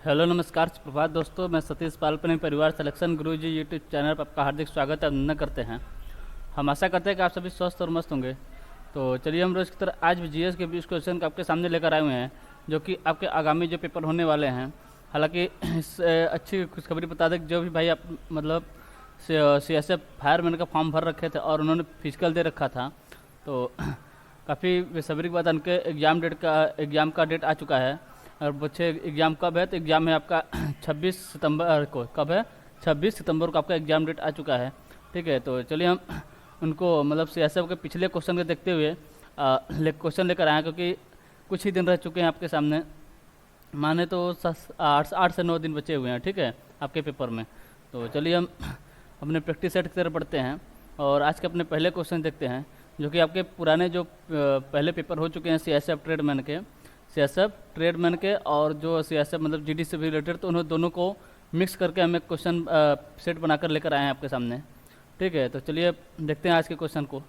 Hello नमस्कार सुप्रभात दोस्तों, मैं सतीश पाल अपने परिवार सिलेक्शन गुरु जी यूट्यूब चैनल पर आपका हार्दिक स्वागत है, अभिनंदन करते हैं। हम आशा करते हैं कि आप सभी स्वस्थ और मस्त होंगे। तो चलिए हम रोज़ की तरह आज भी जीएस के 20 क्वेश्चन आपके सामने लेकर आए हुए हैं, जो कि आपके आगामी जो पेपर होने वाले हैं। हालांकि इस अच्छी खुशखबरी बता दें कि जो भी भाई आप मतलब CSF फायरमैन का फॉर्म भर रखे थे और उन्होंने फिजिकल दे रखा था, तो काफ़ी बेसब्री के बाद उनके एग्ज़ाम का डेट आ चुका है। और बच्चे एग्ज़ाम कब है, तो एग्ज़ाम है आपका 26 सितंबर को। कब है? 26 सितंबर को आपका एग्ज़ाम डेट आ चुका है। ठीक है, तो चलिए हम उनको मतलब CSF के पिछले क्वेश्चन को देखते हुए क्वेश्चन लेकर आए हैं, क्योंकि कुछ ही दिन रह चुके हैं आपके सामने, माने तो 8 से 9 दिन बचे हुए हैं। ठीक है, आपके पेपर में। तो चलिए हम अपने प्रैक्टिस सेट की तरफ बढ़ते हैं और आज के अपने पहले क्वेश्चन देखते हैं, जो कि आपके पुराने जो पहले पेपर हो चुके हैं CSF ट्रेडमैन के और जो CSF मतलब GD से भी रिलेटेड, तो उन्होंने दोनों को मिक्स करके हम एक क्वेश्चन सेट बनाकर लेकर आए हैं आपके सामने। ठीक है, तो चलिए देखते हैं आज के क्वेश्चन को।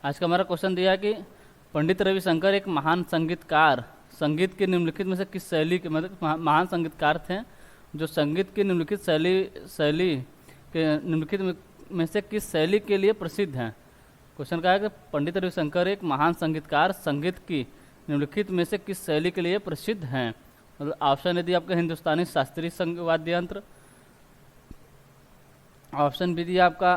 आज का हमारा क्वेश्चन दिया है कि पंडित रविशंकर एक महान संगीतकार संगीत के निम्नलिखित में से किस शैली के मतलब महान संगीतकार थे, जो संगीत की निम्नलिखित शैली के निम्नलिखित में से किस शैली के लिए प्रसिद्ध हैं। क्वेश्चन का है कि पंडित रविशंकर एक महान संगीतकार संगीत की निम्नलिखित में से किस शैली के लिए प्रसिद्ध हैं। मतलब ऑप्शन यदि आपका हिंदुस्तानी शास्त्रीय वाद्य यंत्र, ऑप्शन बी दिया आपका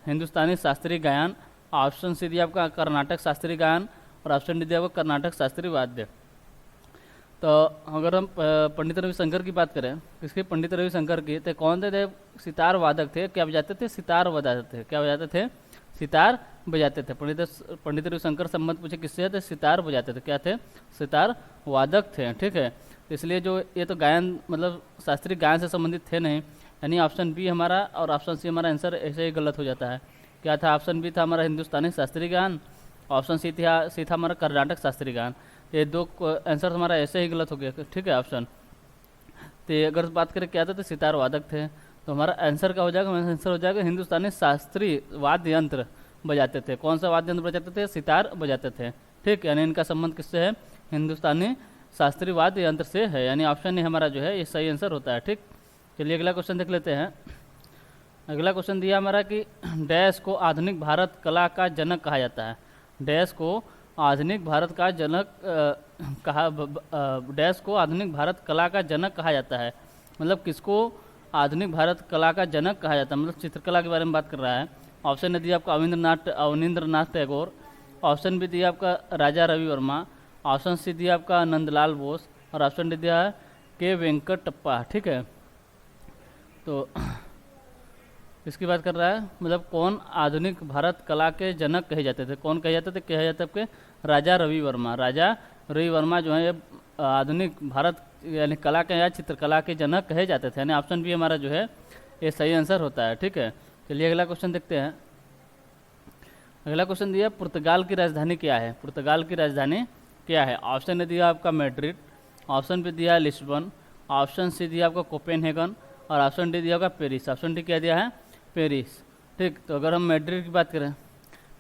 हिंदुस्तानी शास्त्रीय गायन, ऑप्शन सी दिया आपका कर्नाटक शास्त्रीय गायन और ऑप्शन डी दिया आपका कर्नाटक शास्त्रीय वाद्य। तो अगर हम पंडित रविशंकर की बात करें, किसके पंडित रविशंकर की, तो कौन थे? सितार वादक थे। क्या बजाते थे? सितार बजाते थे। क्या बजाते थे? सितार बजाते थे। पंडित रविशंकर संबंध पूछे किससे, थे? सितार बजाते थे। क्या थे? सितार वादक थे। ठीक है, इसलिए जो ये तो गायन मतलब शास्त्रीय गायन से संबंधित थे नहीं, यानी ऑप्शन बी हमारा और ऑप्शन सी हमारा आंसर ऐसे ही गलत हो जाता है। क्या था? ऑप्शन बी था हमारा हिंदुस्तानी शास्त्रीय गायन, ऑप्शन सी था हमारा कर्नाटक शास्त्रीय गायन। ये दो आंसर हमारा ऐसे ही गलत हो गया। ठीक है, ऑप्शन तो अगर बात करें क्या था, तो सितार वादक थे। तो हमारा आंसर क्या हो जाएगा? हमारा आंसर हो जाएगा हिंदुस्तानी शास्त्रीय वाद्य यंत्र बजाते थे। कौन सा वाद्य यंत्र बजाते थे? सितार बजाते थे। ठीक, यानी इनका संबंध किससे है? हिंदुस्तानी शास्त्रीय वाद्य यंत्र से है, यानी ऑप्शन ए हमारा जो है ये सही आंसर होता है। ठीक, चलिए अगला क्वेश्चन देख लेते हैं। अगला क्वेश्चन दिया हमारा कि डैश को आधुनिक भारत कला का जनक कहा जाता है। डैश को आधुनिक भारत का जनक डैश को आधुनिक भारत कला का जनक कहा जाता है। मतलब किसको आधुनिक भारत कला का जनक कहा जाता है? मतलब चित्रकला के बारे में बात कर रहा है। ऑप्शन ने दिया आपका अवनींद्रनाथ टैगोर, ऑप्शन बी दिया आपका राजा रवि वर्मा, ऑप्शन सी दिया आपका नंदलाल बोस और ऑप्शन डी दिया है के वेंकटप्पा। ठीक है, तो इसकी बात कर रहा है मतलब कौन आधुनिक भारत कला के जनक कहे जाते थे? कौन कहे जाते थे? कहे जाते थे आपके राजा रवि वर्मा। राजा रवि वर्मा जो है ये आधुनिक भारत यानी कला के या चित्रकला के जनक कहे जाते थे, यानी ऑप्शन बी हमारा जो है ये सही आंसर होता है। ठीक है, चलिए अगला क्वेश्चन देखते हैं। अगला क्वेश्चन दिया पुर्तगाल की राजधानी क्या है? पुर्तगाल की राजधानी क्या है? ऑप्शन ने दिया आपका मैड्रिड, ऑप्शन बी दिया लिस्बन, ऑप्शन सी दिया आपका कोपेनहेगन और ऑप्शन डी दिया होगा पेरिस। ऑप्शन डी क्या दिया है? पेरिस। ठीक, तो अगर हम मैड्रिड की बात करें,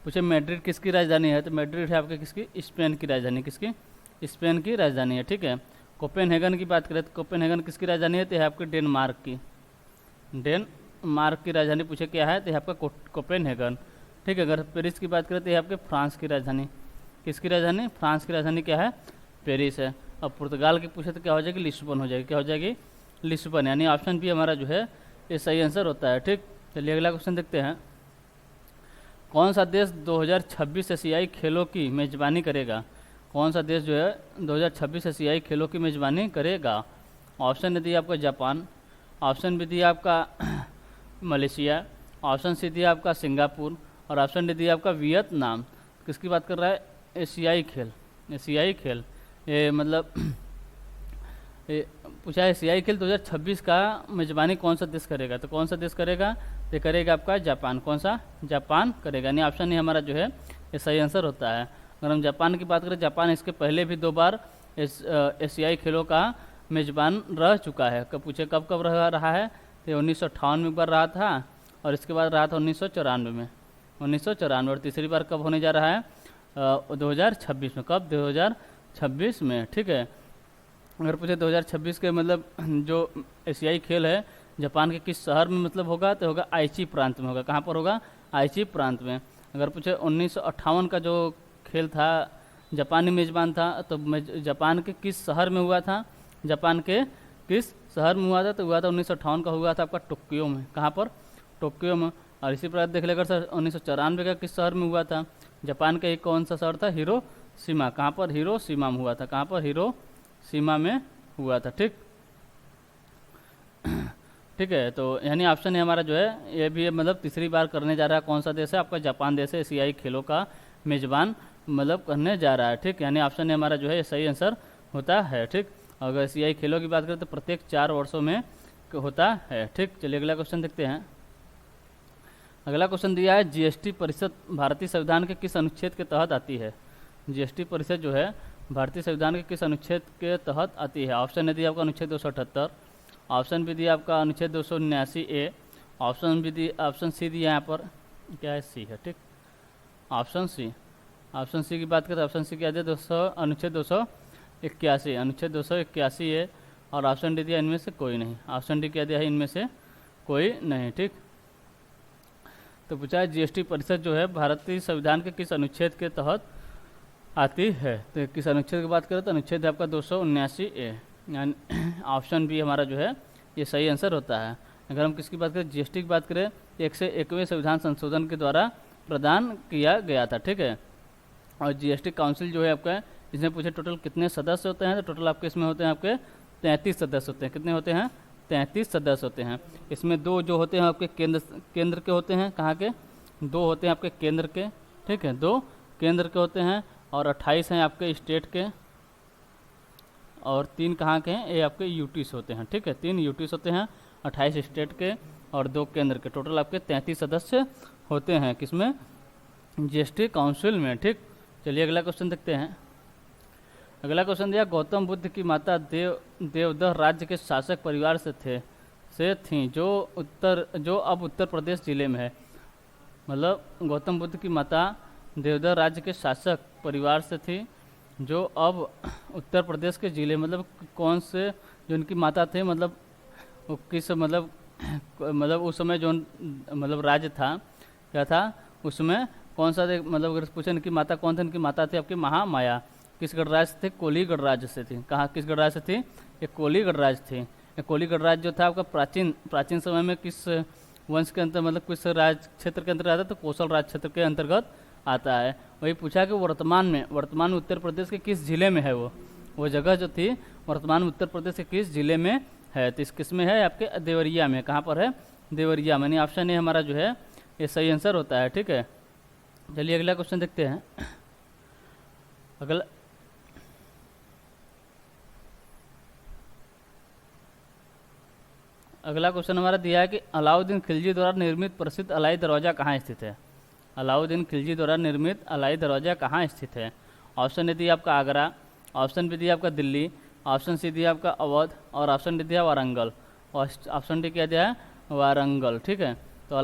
पूछे मैड्रिड किसकी राजधानी है, तो मैड्रिड है आपके किसकी? स्पेन की राजधानी। किसकी? स्पेन की राजधानी है। ठीक है, कोपेनहेगन की बात करें तो कोपेनहेगन किसकी राजधानी है, तो है आपके डेनमार्क की। डेनमार्क की राजधानी पूछे क्या है, तो है आपका कोपेनहेगन। ठीक है, अगर पेरिस की बात करें तो ये आपके फ्रांस की राजधानी। किसकी राजधानी? फ्रांस की राजधानी क्या है? पेरिस है। अब पुर्तगाल की पूछे तो क्या हो जाएगी? लिस्बन हो जाएगी। क्या हो जाएगी? लिस्बन, यानी ऑप्शन बी हमारा जो है ये सही आंसर होता है। ठीक, चलिए अगला क्वेश्चन देखते हैं। कौन सा देश 2026 एशियाई खेलों की मेजबानी करेगा? कौन सा देश जो है 2026 एशियाई खेलों की मेजबानी करेगा? ऑप्शन ने दिया आपका जापान, ऑप्शन बी दिया आपका मलेशिया, ऑप्शन सी दिया आपका सिंगापुर और ऑप्शन डी दिया आपका वियतनाम। किसकी बात कर रहा है? एशियाई खेल। एशियाई खेल ये मतलब पूछा है एशियाई खेल 2026 का मेजबानी कौन सा देश करेगा? तो कौन सा देश करेगा? ये करेगा आपका जापान। कौन सा? जापान करेगा, यानी ऑप्शन ही हमारा जो है ये सही आंसर होता है। अगर हम जापान की बात करें, जापान इसके पहले भी 2 बार एशियाई खेलों का मेजबान रह चुका है। कब पूछे कब कब रहा है, तो 1958 में एक बार रहा था और इसके बाद रहा था 1994 में। 1994 और तीसरी बार कब होने जा रहा है? 2026 में। कब? 2026 में। ठीक है, अगर पूछे 2026 के मतलब जो एशियाई खेल है जापान के किस शहर में मतलब होगा, तो होगा आइची प्रांत में होगा। कहाँ पर होगा? आइची प्रांत में। अगर पूछे 1958 का जो खेल था, जापानी मेजबान था, तो जापान के किस शहर में हुआ था? जापान के किस शहर में हुआ था? तो हुआ था 1958 का हुआ था आपका टोक्यो में। कहाँ पर? टोक्यो में। और इसी प्रकार देख लेकर सर 1994 का किस शहर में हुआ था? जापान का एक कौन सा शहर था? हिरोशिमा। कहाँ पर? हिरोशिमा में हुआ था। कहाँ पर? हिरोशिमा में हुआ था। ठीक ठीक है। तो यानी ऑप्शन है हमारा जो है ये भी मतलब तीसरी बार करने जा रहा है। कौन सा देश है? आपका जापान देश है एशियाई खेलों का मेजबान मतलब करने जा रहा है। ठीक, यानी ऑप्शन है हमारा जो है ये सही आंसर होता है। ठीक, अगर एशियाई खेलों की बात करें तो प्रत्येक 4 वर्षों में होता है। ठीक, चलिए अगला क्वेश्चन देखते हैं। अगला क्वेश्चन दिया है जीएसटी परिषद भारतीय संविधान के किस अनुच्छेद के तहत आती है? जीएसटी परिषद जो है भारतीय संविधान के किस अनुच्छेद के तहत आती है? ऑप्शन है दिया आपका अनुच्छेद 278, ऑप्शन भी दिया आपका अनुच्छेद 279A, ऑप्शन सी दिया यहाँ पर क्या है? सी है। ठीक, ऑप्शन सी की बात करें तो ऑप्शन सी क्या दिया? अनुच्छेद 281 है। और ऑप्शन डी दिया इनमें से कोई नहीं। ऑप्शन डी क्या दिया है? इनमें से कोई नहीं। ठीक, तो पूछा है जीएसटी परिषद जो है भारतीय संविधान के किस अनुच्छेद के तहत आती है? तो किस अनुच्छेद की बात करें तो अनुच्छेद है आपका 279A, यानी ऑप्शन बी हमारा जो है ये सही आंसर होता है। अगर हम किसकी बात करें? जीएसटी की बात करें, 101वें संविधान संशोधन के द्वारा प्रदान किया गया था। ठीक है, और जीएसटी काउंसिल जो है आपका, इसमें पूछे टोटल कितने सदस्य होते हैं? तो टोटल आपके इसमें होते हैं आपके 33 सदस्य होते हैं। कितने होते हैं? 33 सदस्य होते हैं। इसमें 2 जो होते हैं आपके केंद्र के होते हैं। कहाँ के? 2 होते हैं आपके केंद्र के। ठीक है, 2 केंद्र के होते हैं, और 28 हैं आपके स्टेट के, और 3 कहाँ के हैं? ये आपके यूटीस होते हैं। ठीक है, 3 यूटीस होते हैं, 28 स्टेट के और 2 केंद्र के। टोटल आपके 33 सदस्य होते हैं किसमें? जीएसटी काउंसिल में। ठीक, चलिए अगला क्वेश्चन देखते हैं। अगला क्वेश्चन दिया गौतम बुद्ध की माता देवदह राज्य के शासक परिवार से थीं जो अब उत्तर प्रदेश जिले में है। मतलब गौतम बुद्ध की माता देवदह राज्य के शासक परिवार से थी जो अब उत्तर प्रदेश के जिले, मतलब कौन से जो उनकी माता थे, मतलब वो किस मतलब उस समय जो मतलब राज्य था क्या था उसमें कौन सा मतलब अगर पूछे इनकी माता कौन थे? इनकी माता थी आपकी महामाया। किस गणराज्य से थे? कोली गणराज्य से थी। कहाँ किस गणराज्य से थी? ये कोली गणराज्य थी। ये कोली गणराज्य जो था आपका प्राचीन समय में किस वंश के अंतर मतलब किस राज्य क्षेत्र के अंतर्गत आता है? तो कौशल राज्य क्षेत्र के अंतर्गत आता है। वही पूछा कि वर्तमान में उत्तर प्रदेश के किस जिले में है? वो जगह जो थी वर्तमान में उत्तर प्रदेश के किस जिले में है? तो किस में है? आपके देवरिया में। कहाँ पर है? देवरिया में। ऑप्शन ए हमारा जो है ये सही आंसर होता है। ठीक है, चलिए अगला क्वेश्चन देखते हैं। अगला क्वेश्चन हमारा दिया है कि अलाउद्दीन खिलजी द्वारा निर्मित प्रसिद्ध अलाई दरवाज़ा कहाँ स्थित है? अलाउद्दीन खिलजी द्वारा निर्मित अलाई दरवाज़ा कहाँ स्थित है? ऑप्शन ए दिया आपका आगरा, ऑप्शन बी दिया आपका दिल्ली, ऑप्शन सी दिया आपका अवध, और ऑप्शन डी दिया वारंगल। और ऑप्शन डी क्या दिया है? वारंगल। ठीक है, तो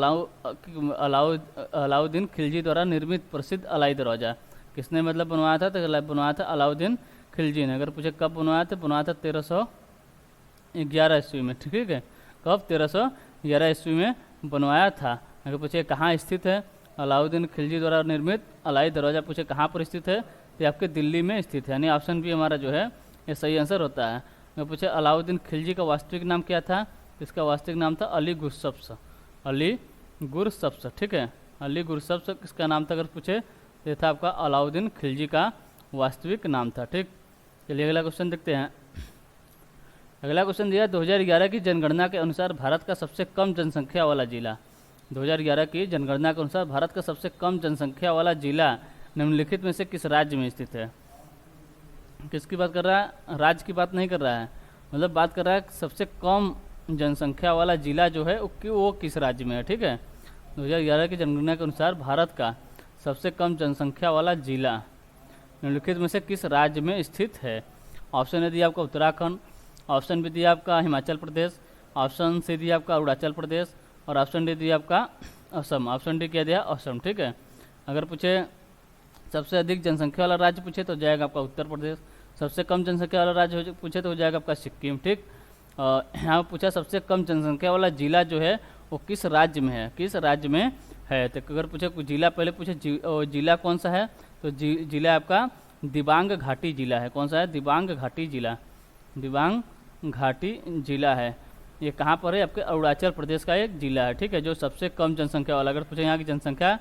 अलाउद्दीन खिलजी द्वारा निर्मित प्रसिद्ध अलाई दरवाज़ा किसने मतलब बनवाया था? तो बनवाया था अलाउद्दीन खिलजी ने। अगर पूछे कब बनवाया था? बनवाया था 1311 ईस्वी में। ठीक है, कब? 1311 ईस्वी में बनवाया था। अगर पूछे कहाँ स्थित है अलाउद्दीन खिलजी द्वारा निर्मित अलाई दरवाज़ा, पूछे कहाँ पर स्थित है? तो आपके दिल्ली में स्थित है। यानी ऑप्शन बी हमारा जो है ये सही आंसर होता है। अगर पूछे अलाउद्दीन खिलजी का वास्तविक नाम क्या था? इसका वास्तविक नाम था अली गुरसब्स। ठीक है, अली गुरसब्स किसका नाम था? अगर पूछे ये था आपका अलाउद्दीन खिलजी का वास्तविक नाम था। ठीक, चलिए अगला क्वेश्चन देखते हैं। अगला क्वेश्चन दिया 2011 की जनगणना के अनुसार भारत का सबसे कम जनसंख्या वाला जिला। 2011 की जनगणना के अनुसार भारत का सबसे कम जनसंख्या वाला जिला निम्नलिखित में से किस राज्य में स्थित है? किसकी बात कर रहा है? राज्य की बात नहीं कर रहा है, मतलब बात कर रहा है सबसे कम जनसंख्या वाला जिला जो है वो किस राज्य में है। ठीक है, 2011 की जनगणना के अनुसार भारत का सबसे कम जनसंख्या वाला जिला निम्नलिखित में से किस राज्य में स्थित है? ऑप्शन ए दिया आपका उत्तराखंड, ऑप्शन बी दिया आपका हिमाचल प्रदेश, ऑप्शन सी दिया आपका अरुणाचल प्रदेश, और ऑप्शन डी दिया आपका असम। ऑप्शन डी क्या दिया? असम। ठीक है, अगर पूछे सबसे अधिक जनसंख्या वाला राज्य पूछे तो जाएगा आपका उत्तर प्रदेश, सबसे कम जनसंख्या वाला राज्य पूछे तो हो जाएगा आपका सिक्किम। ठीक, यहाँ पूछा सबसे कम जनसंख्या वाला जिला जो है वो किस राज्य में है, किस राज्य में है। तो अगर पूछे जिला, पहले पूछे जिला कौन सा है, तो जिला आपका दिबांग घाटी जिला है। कौन सा है, दिबांग घाटी जिला, दिबांग घाटी जिला है। ये कहाँ पर है, आपके अरुणाचल प्रदेश का एक जिला है। ठीक है, जो सबसे कम जनसंख्या वाला। अगर पूछे यहाँ की जनसंख्या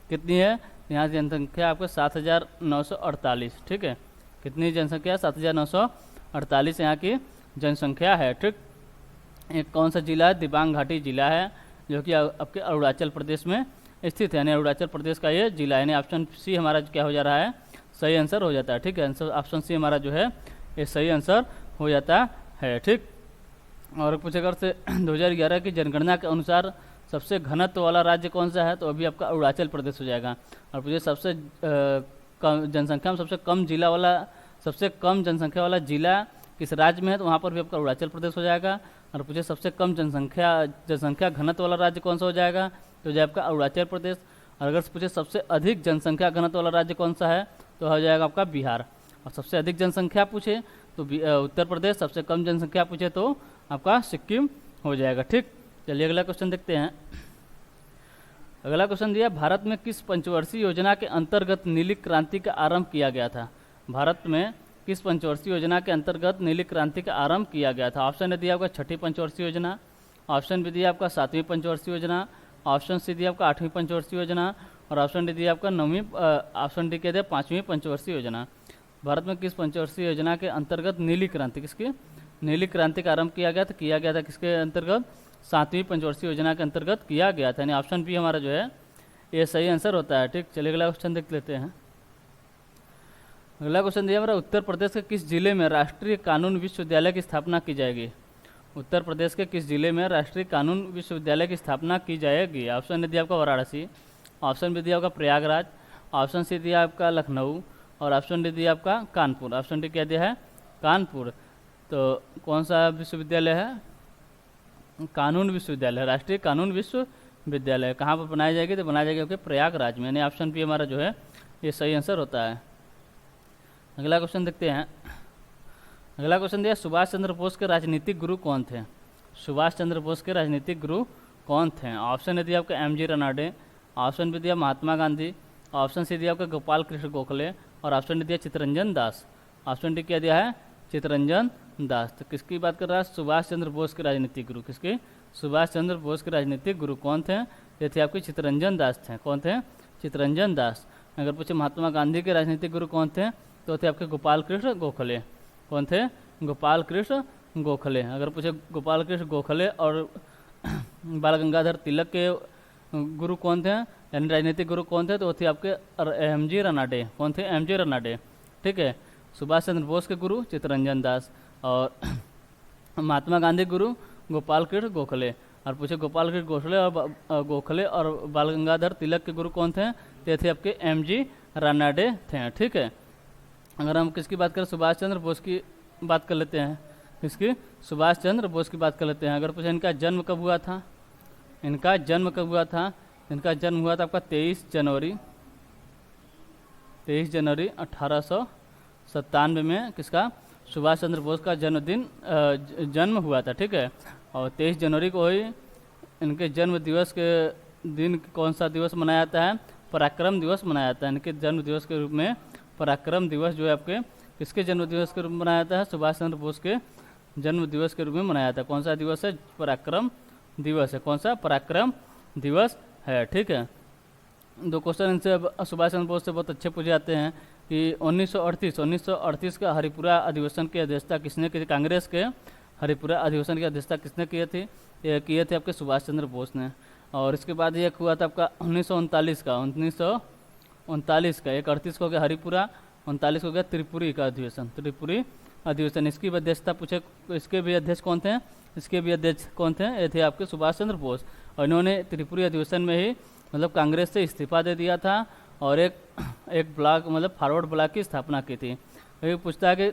कितनी है, यहाँ की जनसंख्या आपको 7,948। ठीक है, कितनी जनसंख्या, 7,948 यहाँ की जनसंख्या है। ठीक, एक कौन सा जिला है, दिबांग घाटी जिला है, जो कि आपके अरुणाचल प्रदेश में स्थित है, यानी अरुणाचल प्रदेश का ये जिला है। यानी ऑप्शन सी हमारा क्या हो जा रहा है, सही आंसर हो जाता है। ठीक है, आंसर ऑप्शन सी हमारा जो है ये सही आंसर हो जाता है। ठीक, और कुछ अगर से 2011 की जनगणना के अनुसार सबसे घनत्व वाला राज्य कौन सा है, तो अभी आपका अरुणाचल प्रदेश हो जाएगा। और पूछे सबसे कम जनसंख्या में सबसे कम जिला वाला, सबसे कम जनसंख्या वाला जिला किस राज्य में है, तो वहाँ पर भी आपका अरुणाचल प्रदेश हो जाएगा। और पूछे सबसे कम जनसंख्या घनत्व वाला राज्य कौन सा हो जाएगा, तो हो जाएगा आपका अरुणाचल प्रदेश। और अगर पूछे सबसे अधिक जनसंख्या घनत्व वाला राज्य कौन सा है, तो हो जाएगा आपका बिहार। और सबसे अधिक जनसंख्या पूछे तो उत्तर प्रदेश, सबसे कम जनसंख्या पूछे तो आपका सिक्किम हो जाएगा। ठीक, चलिए अगला क्वेश्चन देखते हैं। अगला क्वेश्चन दिया, भारत में किस पंचवर्षीय योजना के अंतर्गत नीली क्रांति का आरंभ किया गया था। भारत में किस पंचवर्षीय योजना के अंतर्गत नीली क्रांति का आरंभ किया गया था। ऑप्शन ने दिया आपका छठी पंचवर्षीय योजना, ऑप्शन बी दिया आपका 7वीं पंचवर्षीय योजना, ऑप्शन सी दिया आपका 8वीं पंचवर्षीय योजना, और ऑप्शन डी दिया आपका 9वीं, ऑप्शन डी कह दिया 5वीं पंचवर्षीय योजना। भारत में किस पंचवर्षीय योजना के अंतर्गत नीली क्रांति, किसकी नीली क्रांति का आरंभ किया गया था किसके अंतर्गत, 7वीं पंचवर्षीय योजना के अंतर्गत किया गया था। यानी ऑप्शन बी हमारा जो है ये सही आंसर होता है। ठीक, चलिए अगला क्वेश्चन देख लेते हैं। अगला क्वेश्चन दिया हमारा, उत्तर प्रदेश के किस जिले में राष्ट्रीय कानून विश्वविद्यालय की स्थापना की जाएगी। उत्तर प्रदेश के किस जिले में राष्ट्रीय कानून विश्वविद्यालय की स्थापना की जाएगी। ऑप्शन ने दिया आपका वाराणसी, ऑप्शन बी दिया आपका प्रयागराज, ऑप्शन सी दिया आपका लखनऊ, और ऑप्शन डी दिया आपका कानपुर। ऑप्शन डी क्या दिया है, कानपुर। तो कौन सा विश्वविद्यालय है, कानून विश्वविद्यालय, राष्ट्रीय कानून विश्वविद्यालय कहाँ पर बनाई जाएगी, तो बनाई जाएगी आपके प्रयागराज में। यानी ऑप्शन बी हमारा जो है ये सही आंसर होता है। अगला क्वेश्चन देखते हैं। अगला क्वेश्चन दिया, सुभाष चंद्र बोस के राजनीतिक गुरु कौन थे। सुभाष चंद्र बोस के राजनीतिक गुरु कौन थे। ऑप्शन ए दिया आपका एम.जी. रनाडे, ऑप्शन बी दिया महात्मा गांधी, ऑप्शन सी दिया आपका गोपाल कृष्ण गोखले, और ऑप्शन डी दिया चित्तरंजन दास। ऑप्शन डी क्या दिया है, चित्तरंजन दास। तो किसकी बात कर रहा है, सुभाष चंद्र बोस के राजनीतिक गुरु, किसके, सुभाष चंद्र बोस के राजनीतिक गुरु कौन थे, ये थे आपके चित्तरंजन दास थे। कौन थे, चित्तरंजन दास। अगर पूछे महात्मा गांधी के राजनीतिक गुरु कौन थे, तो थे आपके गोपाल कृष्ण गोखले। कौन थे, गोपाल कृष्ण गोखले। अगर पूछे गोपाल कृष्ण गोखले और बाल गंगाधर तिलक के गुरु कौन थे, यानी राजनीतिक गुरु कौन थे, तो वो थे आपके एम.जी. रनाडे। कौन थे, एम.जी. रनाडे। ठीक है, सुभाष चंद्र बोस के गुरु चित्तरंजन दास, और महात्मा गांधी गुरु गोपाल कृष्ण गोखले। और पूछे गोपाल कृष्ण गोखले और बाल गंगाधर तिलक के गुरु कौन थे, ते थे आपके एम.जी. रनाडे थे। ठीक है, अगर हम किसकी बात करें, सुभाष चंद्र बोस की बात कर लेते हैं। किसकी, सुभाष चंद्र बोस की बात कर लेते हैं। अगर पूछे इनका जन्म कब हुआ था, इनका जन्म कब हुआ था, इनका जन्म हुआ था आपका 23 जनवरी 1897 में। किसका, सुभाष चंद्र बोस का जन्म हुआ था। ठीक है, और 23 जनवरी को ही इनके जन्म दिवस के दिन कौन सा दिवस मनाया जाता है, पराक्रम दिवस मनाया जाता है। इनके जन्म दिवस के रूप में पराक्रम दिवस जो है आपके किसके जन्म दिवस के रूप में मनाया जाता है, सुभाष चंद्र बोस के जन्म दिवस के रूप में मनाया जाता है। कौन सा दिवस है, पराक्रम दिवस है। कौन सा, पराक्रम दिवस है। ठीक है, दो क्वेश्चन इनसे सुभाष चंद्र बोस से बहुत अच्छे पूछे जाते हैं कि 1938 का हरिपुरा अधिवेशन की अध्यक्षता किसने की थी, कांग्रेस के हरिपुरा अधिवेशन की अध्यक्षता किसने किए थे, ये किए थे आपके सुभाष चंद्र बोस ने। और इसके बाद ये हुआ था आपका 1939 का 38 को गया हरिपुरा, 39 को गया त्रिपुरी का अधिवेशन, त्रिपुरी अधिवेशन। इसकी भी अध्यक्षता पूछे, इसके भी अध्यक्ष कौन थे, इसके भी अध्यक्ष कौन थे, ये थे आपके सुभाष चंद्र बोस। और इन्होंने त्रिपुरी अधिवेशन में ही मतलब कांग्रेस से इस्तीफा दे दिया था और एक ब्लॉक मतलब फॉरवर्ड ब्लॉक की स्थापना की थी। ये पूछता है कि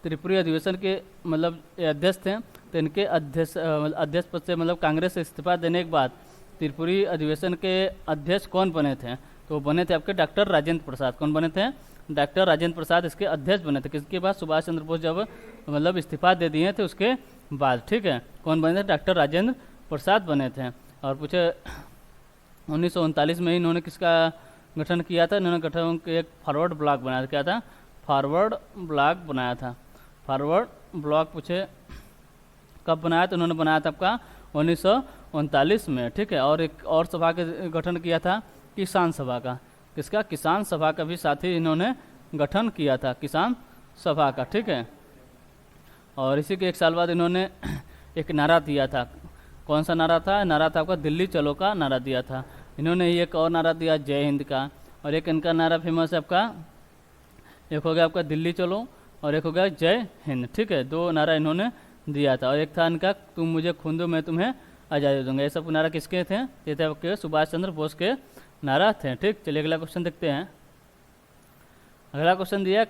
त्रिपुरी अधिवेशन के मतलब अध्यक्ष थे, तो इनके अध्यक्ष पद से मतलब कांग्रेस से इस्तीफा देने के बाद त्रिपुरी अधिवेशन के अध्यक्ष कौन बने थे, तो बने थे आपके डॉक्टर राजेंद्र प्रसाद। कौन बने थे, डॉक्टर राजेंद्र प्रसाद इसके अध्यक्ष बने थे। किसके बाद? सुभाष चंद्र बोस जब मतलब इस्तीफा दे दिए थे उसके बाद, ठीक है। कौन बने थे? डॉक्टर राजेंद्र प्रसाद बने थे। और पूछे 1939 में इन्होंने किसका गठन किया था? इन्होंने गठन एक फॉरवर्ड ब्लॉक बनाया था। क्या था? फॉरवर्ड ब्लॉक बनाया था। फॉरवर्ड ब्लॉक पूछे कब बनाया? तो उन्होंने बनाया था आपका 1939 में, ठीक है। और एक और सभा का गठन किया था, किसान सभा का। किसका? किसान सभा का भी साथ ही इन्होंने गठन किया था, किसान सभा का, ठीक है। और इसी के एक साल बाद इन्होंने एक नारा दिया था। कौन सा नारा था? नारा था आपका दिल्ली चलो का नारा दिया था। इन्होंने एक और नारा दिया जय हिंद का। और एक इनका नारा फेमस है आपका, एक हो गया आपका दिल्ली चलो और एक हो गया जय हिंद, ठीक है। दो नारा इन्होंने दिया था। और एक था इनका तुम मुझे खून दो मैं तुम्हें आज़ादी दूंगा। ये सब नारा किसके थे? ये थे आपके सुभाष चंद्र बोस के नारा थे, ठीक। चलिए अगला क्वेश्चन देखते हैं। अगला क्वेश्चन दिया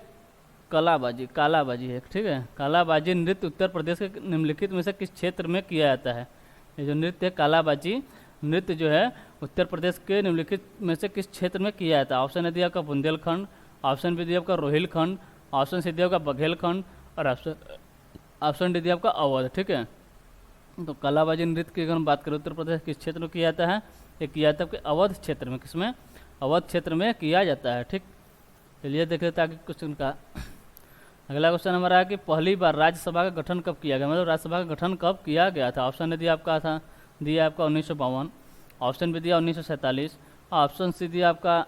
कलाबाजी, कालाबाजी है, ठीक है। कालाबाजी नृत्य उत्तर प्रदेश के निम्नलिखित में से किस क्षेत्र में किया जाता है? ये जो नृत्य है कालाबाजी नृत्य जो है उत्तर प्रदेश के निम्नलिखित में से किस क्षेत्र में किया जाता है? ऑप्शन है दिया आपका बुंदेलखंड, ऑप्शन बी दिया आपका रोहिलखंड, ऑप्शन सी दिया आपका बघेलखंड और ऑप्शन डी दिया आपका अवध, ठीक है। तो कालाबाजी नृत्य की अगर हम बात करें उत्तर प्रदेश किस क्षेत्र में किया जाता है? ये किया जाता है आपके अवध क्षेत्र में। किसमें? अवध क्षेत्र में किया जाता है, ठीक। चलिए देख लेते हैं आगे क्वेश्चन का। अगला क्वेश्चन हमारा है कि पहली बार राज्यसभा का गठन कब किया गया? मतलब राज्यसभा का गठन कब किया गया था? ऑप्शन ने दिया आपका था, दिया आपका 1952, ऑप्शन भी दिया 1947, ऑप्शन सी दिया आपका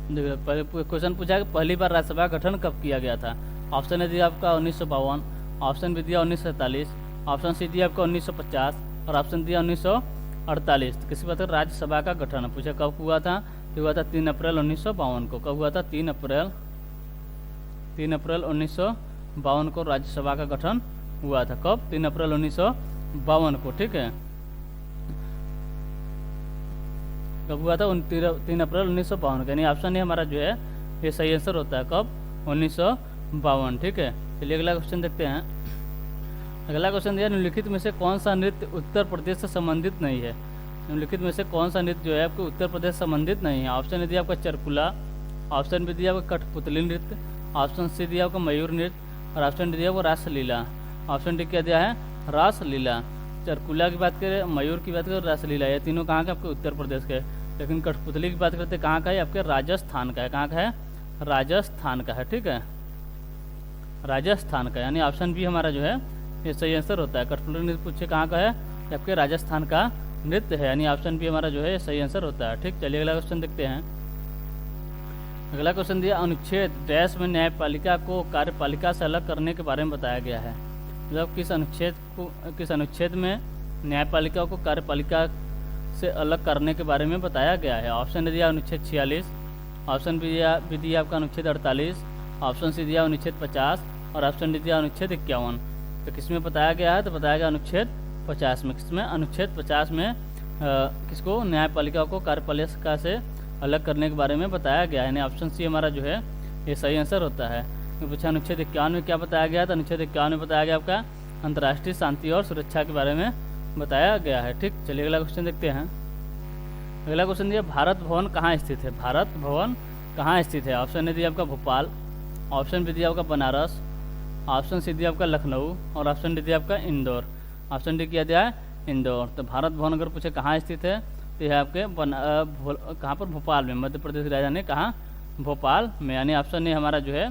क्वेश्चन पूछा कि पहली बार राज्यसभा का गठन कब किया गया था? ऑप्शन ने दिया आपका 1952, ऑप्शन भी दिया 1947, ऑप्शन सी दिया आपका 1950 और ऑप्शन दिया 1948। तो किसी बात है राज्यसभा का गठन पूछा कब हुआ था? तो हुआ था 3 अप्रैल 1952 को। कब हुआ था? 3 अप्रैल 1952 को राज्यसभा का गठन हुआ था। कब? 3 अप्रैल 1952 को, ठीक है। कब हुआ था? 3 अप्रैल 1952 का। यानी ऑप्शन ए हमारा जो है ये सही आंसर होता है। कब? 1952, ठीक है। चलिए अगला क्वेश्चन देखते हैं। अगला क्वेश्चन दिया निम्नलिखित में से कौन सा नृत्य उत्तर प्रदेश से संबंधित नहीं है? निम्नलिखित में से कौन सा नृत्य जो है आपको उत्तर प्रदेश से संबंधित नहीं है? ऑप्शन दिया आपका चरकुला, ऑप्शन भी दिया आपका कठपुतली नृत्य, ऑप्शन सी दिया आपका मयूर नृत्य और ऑप्शन डी दिया आपका रासलीला। ऑप्शन डी क्या दिया है? रासलीला। चरकुला की बात करें, मयूर की बात करें, रासलीला, ये तीनों कहाँ के? आपके उत्तर प्रदेश के। लेकिन कठपुतली की बात करते कहाँ का है? आपके राजस्थान का है। कहाँ का है? राजस्थान का है, ठीक है। राजस्थान का, यानी ऑप्शन बी हमारा जो है ये सही आंसर होता है। कठपुतली नृत्य पूछे कहाँ का है? आपके राजस्थान का नृत्य है, यानी ऑप्शन बी हमारा जो है सही आंसर होता है, ठीक। चलिए अगला क्वेश्चन देखते हैं। अगला क्वेश्चन दिया अनुच्छेद डैश में न्यायपालिका को कार्यपालिका से अलग करने के बारे में बताया गया है। मतलब किस अनुच्छेद में न्यायपालिका को कार्यपालिका से अलग करने के बारे में बताया गया है? ऑप्शन दिया अनुच्छेद 46, ऑप्शन बी दिया आपका अनुच्छेद 48, ऑप्शन सी दिया अनुच्छेद 50 और ऑप्शन डी दिया अनुच्छेद 51। तो किसमें बताया गया है? तो बताया गया अनुच्छेद 50 में। किसमें? अनुच्छेद 50 में किसको? न्यायपालिका को कार्यपालिका से अलग करने के बारे में बताया गया है, यानी ऑप्शन सी हमारा जो है ये सही आंसर होता है। तो पूछा अनुच्छेद 51 में क्या बताया गया? तो अनुच्छेद 51 में बताया गया आपका अंतर्राष्ट्रीय शांति और सुरक्षा के बारे में बताया गया है, ठीक। चलिए अगला क्वेश्चन देखते हैं। अगला क्वेश्चन दिया भारत भवन कहाँ स्थित है? भारत भवन कहाँ स्थित है? ऑप्शन ए दिया आपका भोपाल, ऑप्शन बी दिया आपका बनारस, ऑप्शन सी दिया आपका लखनऊ और ऑप्शन डी दिया आपका इंदौर। ऑप्शन डी किया दिया है इंदौर। तो भारत भवन अगर पूछे कहाँ स्थित है तो यह आपके कहाँ पर? भोपाल में। मध्य प्रदेश की राजधानी कहाँ? भोपाल में, यानी ऑप्शन ए हमारा जो है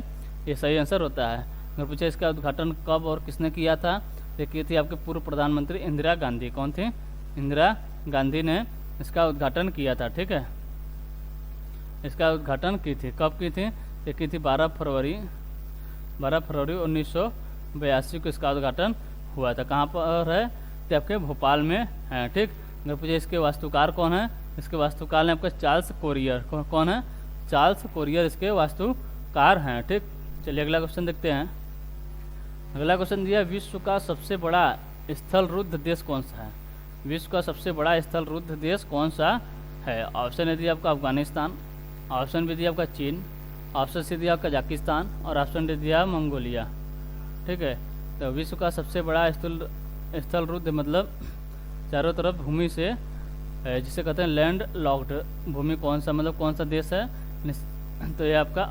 ये सही आंसर होता है। अगर पूछे इसका उद्घाटन कब और किसने किया था? तो की थी आपके पूर्व प्रधानमंत्री इंदिरा गांधी। कौन थी? इंदिरा गांधी ने इसका उद्घाटन किया था, ठीक है। इसका उद्घाटन की थी, कब की थी? ये की थी 12 फरवरी 1982 को इसका उद्घाटन हुआ था। कहाँ पर है? तो आपके भोपाल में है, ठीक। अगर पूछे इसके वास्तुकार कौन है? इसके वास्तुकार है आपका चार्ल्स कोरियर। कौन है? चार्ल्स कोरियर इसके वास्तुकार हैं, ठीक। चलिए अगला क्वेश्चन देखते हैं। अगला क्वेश्चन दिया विश्व का सबसे बड़ा स्थल रुद्ध देश कौन सा है? विश्व का सबसे बड़ा स्थल रुद्ध देश कौन सा है? ऑप्शन ए दिया आपका अफगानिस्तान, ऑप्शन बी दिया आपका चीन, ऑप्शन सी दिया कजाकिस्तान और ऑप्शन डी दिया मंगोलिया, ठीक है। तो विश्व का सबसे बड़ा स्थल रुद्ध मतलब चारों तरफ भूमि से जिसे कहते हैं लैंड लॉक्ड भूमि कौन सा, मतलब कौन सा देश है, तो ये आपका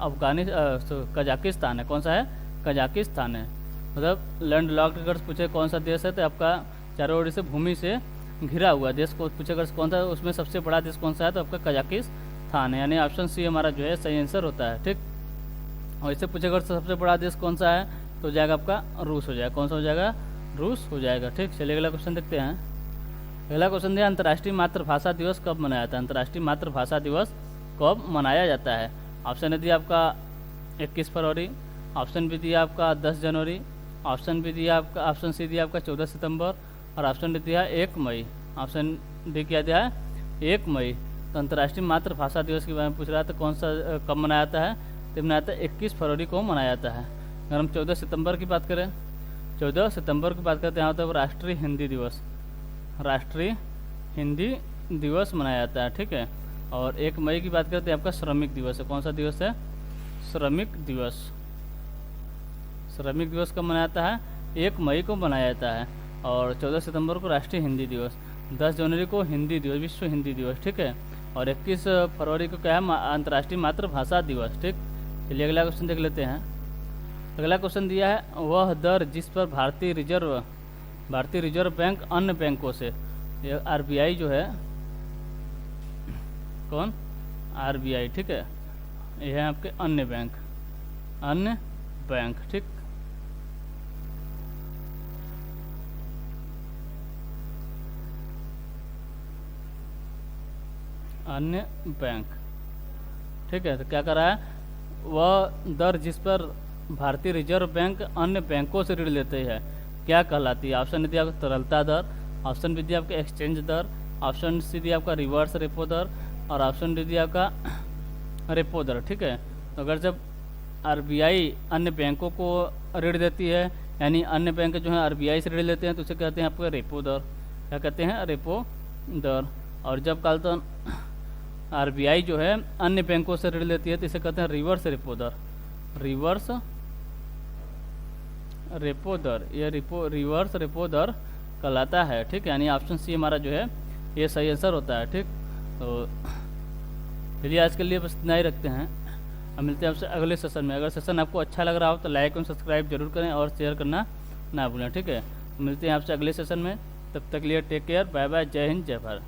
कजाकिस्तान है। कौन सा है? कजाकिस्तान है। मतलब लैंड लॉक्ड अगर पूछे कौन सा देश है, तो आपका चारों ओर से भूमि से घिरा हुआ देश को पूछे अगर कौन सा, उसमें सबसे बड़ा देश कौन सा है, तो आपका कजाकिस्तान है। यानी ऑप्शन सी हमारा जो है सही आंसर होता है। ठीक, और इससे पूछे अगर सबसे बड़ा देश कौन सा है, तो हो जाएगा आपका रूस हो जाएगा। कौन सा हो जाएगा? रूस हो जाएगा। ठीक, चलिए अगला क्वेश्चन देखते हैं। अगला क्वेश्चन है अंतर्राष्ट्रीय मातृभाषा दिवस कब मनाया जाता है? अंतर्राष्ट्रीय मातृभाषा दिवस कब मनाया जाता है? ऑप्शन दिया आपका 21 फरवरी, ऑप्शन बी दिया आपका 10 जनवरी, ऑप्शन बी दिया आपका, ऑप्शन सी दिया आपका 14 सितंबर, और ऑप्शन डी दिया 1 मई। ऑप्शन डी क्या दिया है? 1 मई। तो अंतर्राष्ट्रीय मातृभाषा दिवस के बारे में पूछ रहा है, तो कौन सा कब मनाया जाता है? तो मनाया जाता है 21 फरवरी को मनाया जाता है। अगर हम 14 सितंबर की बात करें, 14 सितंबर की बात करते हैं, यहाँ तो राष्ट्रीय हिंदी दिवस, राष्ट्रीय हिंदी दिवस मनाया जाता है। ठीक है, और 1 मई की बात करते हैं आपका श्रमिक दिवस है। कौन सा दिवस है? श्रमिक दिवस। श्रमिक दिवस कब मनाया जाता है? 1 मई को मनाया जाता है। और 14 सितंबर को राष्ट्रीय हिंदी दिवस, 10 जनवरी को हिंदी दिवस, विश्व हिंदी दिवस। ठीक है, और 21 फरवरी को क्या है? अंतर्राष्ट्रीय मातृभाषा दिवस। ठीक, चलिए अगला क्वेश्चन देख लेते हैं। अगला क्वेश्चन दिया है, वह दर जिस पर भारतीय रिजर्व बैंक अन्य बैंकों से, ये आरबीआई जो है, कौन? आरबीआई। ठीक है, यह है आपके अन्य बैंक, अन्य बैंक। ठीक, अन्य बैंक। ठीक है, तो क्या कर रहा है? वह दर जिस पर भारतीय रिजर्व बैंक अन्य बैंकों से ऋण लेते हैं क्या कहलाती है? ऑप्शन दिया आपका तरलता दर, ऑप्शन बी दिया आपका एक्सचेंज दर, ऑप्शन सी दिया आपका रिवर्स रेपो दर, और ऑप्शन डी दिया आपका रेपो दर। ठीक है, तो अगर जब आरबीआई अन्य बैंकों को ऋण देती है, यानी अन्य बैंक जो है आरबीआई से ऋण लेते हैं, तो उसे कहते हैं आपका रेपो दर। क्या कहते हैं? रेपो दर। और जब कल तो आरबीआई जो है अन्य बैंकों से ऋण लेती है, तो इसे कहते हैं रिवर्स रेपो दर, रिवर्स रेपो दर, ये रिवर्स रेपो दर कहलाता है। ठीक, यानी ऑप्शन सी हमारा जो है ये सही आंसर होता है। ठीक, तो चलिए आज के लिए बस इतना ही रखते हैं। अब मिलते हैं आपसे अगले सेशन में। अगर सेशन आपको अच्छा लग रहा हो तो लाइक और सब्सक्राइब जरूर करें और शेयर करना ना भूलें। ठीक है, मिलते हैं आपसे अगले सेशन में। तब तक लिए टेक केयर, बाय बाय, जय हिंद, जय भारत।